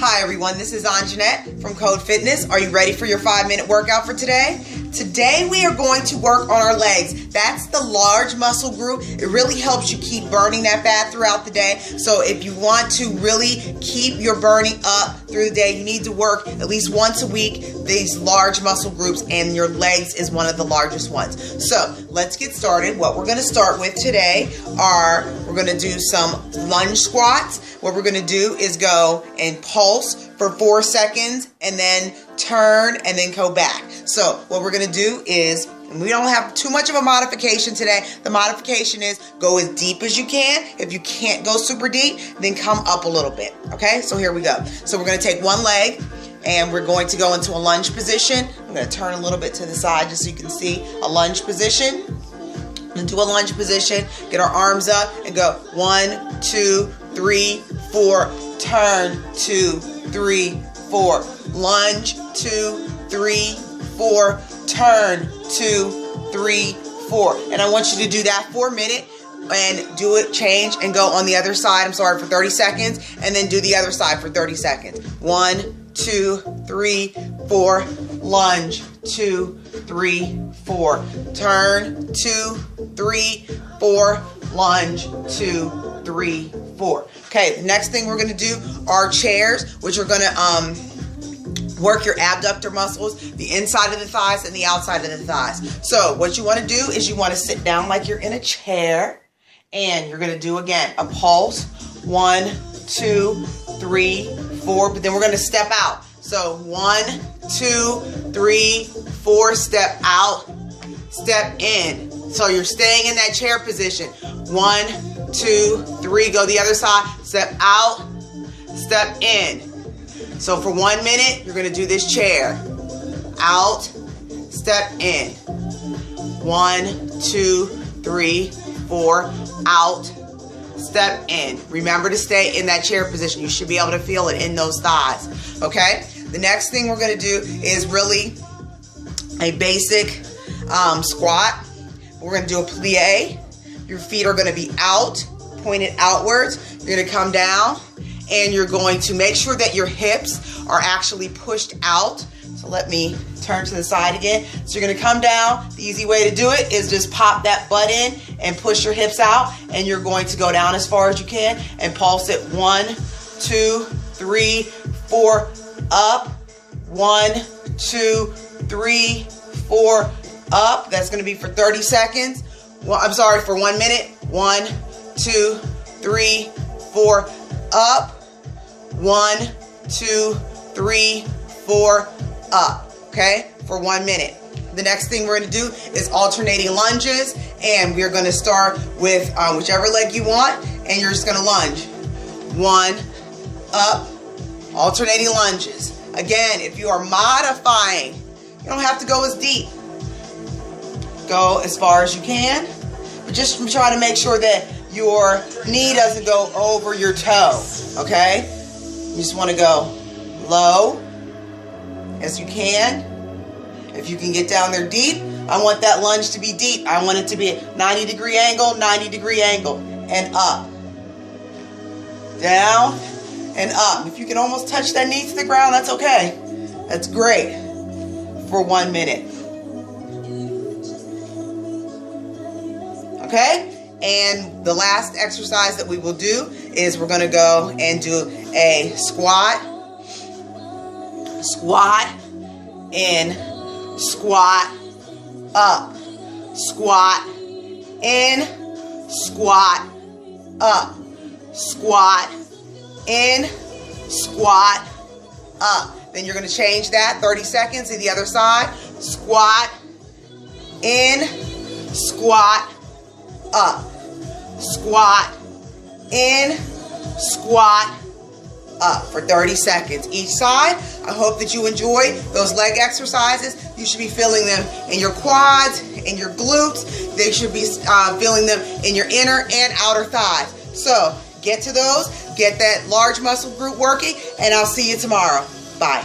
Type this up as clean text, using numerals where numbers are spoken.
Hi everyone, this is Anjanette from Code Fitness. Are you ready for your 5-minute workout for today? Today we are going to work on our legs. That's the large muscle group. It really helps you keep burning that fat throughout the day. So if you want to really keep your burning up through the day, you need to work at least once a week these large muscle groups, and your legs is one of the largest ones. So let's get started. What we're going to start with today are we're going to do some lunge squats. What we're going to do is go and pulse for 4 seconds and then turn and then go back. So what we're going to do is, and we don't have too much of a modification today. The modification is go as deep as you can. If you can't go super deep, then come up a little bit. Okay, so here we go. So we're going to take one leg and we're going to go into a lunge position. I'm going to turn a little bit to the side just so you can see a lunge position. Into a lunge position, get our arms up and go 1, 2, 3, 4, turn 2, 3, 4, lunge 2, 3, 4, turn 2, 3, 4. And I want you to do that for a minute and do it, change and go on the other side, for 30 seconds, and then do the other side for 30 seconds. 1, 2, 3, 4, lunge 2, 3, 4, turn 2, 3, 4, lunge 2, 3, 4. Okay, the next thing we're going to do are chairs, which are going to work your abductor muscles, the inside of the thighs and the outside of the thighs. So what you want to do is you want to sit down like you're in a chair, and you're going to do again a pulse 1, 2, 3, 4, but then we're going to step out. So 1, 2, 3, 4, step out, step in. So you're staying in that chair position. 1, 2, 3, go the other side, step out, step in. So for 1 minute, you're going to do this chair. Out, step in. 1, 2, 3, 4, out, step in. Remember to stay in that chair position. You should be able to feel it in those thighs. Okay? The next thing we're going to do is really a basic squat. We're going to do a plie. Your feet are going to be out, pointed outwards. You're going to come down and you're going to make sure that your hips are actually pushed out. So let me turn to the side again. So you're going to come down. The easy way to do it is just pop that butt in and push your hips out, and you're going to go down as far as you can and pulse it. 1, 2, 3, 4, up. 1, 2, 3, 4, up. That's going to be for 30 seconds. For 1 minute. 1, 2, 3, 4, up. 1, 2, 3, 4, up. Okay, for 1 minute. The next thing we're going to do is alternating lunges, and we're going to start with whichever leg you want, and you're just going to lunge. 1, up, alternating lunges. Again, if you are modifying, you don't have to go as deep. Go as far as you can, but just try to make sure that your knee doesn't go over your toe, okay? You just want to go low as you can. If you can get down there deep, I want that lunge to be deep. I want it to be a 90-degree angle, 90-degree angle, and up. Down and up. If you can almost touch that knee to the ground, that's okay. That's great for 1 minute. Okay? And the last exercise that we will do is we're going to go and do a squat, squat, in, squat, up, squat, in, squat, up, squat, in, squat, up. Then you're going to change that 30 seconds to the other side. Squat, in, squat, up, squat, in, squat, up for 30 seconds each side. I hope that you enjoy those leg exercises. You should be feeling them in your quads, in your glutes. They should be feeling them in your inner and outer thighs. So get to those, get that large muscle group working, and I'll see you tomorrow. Bye.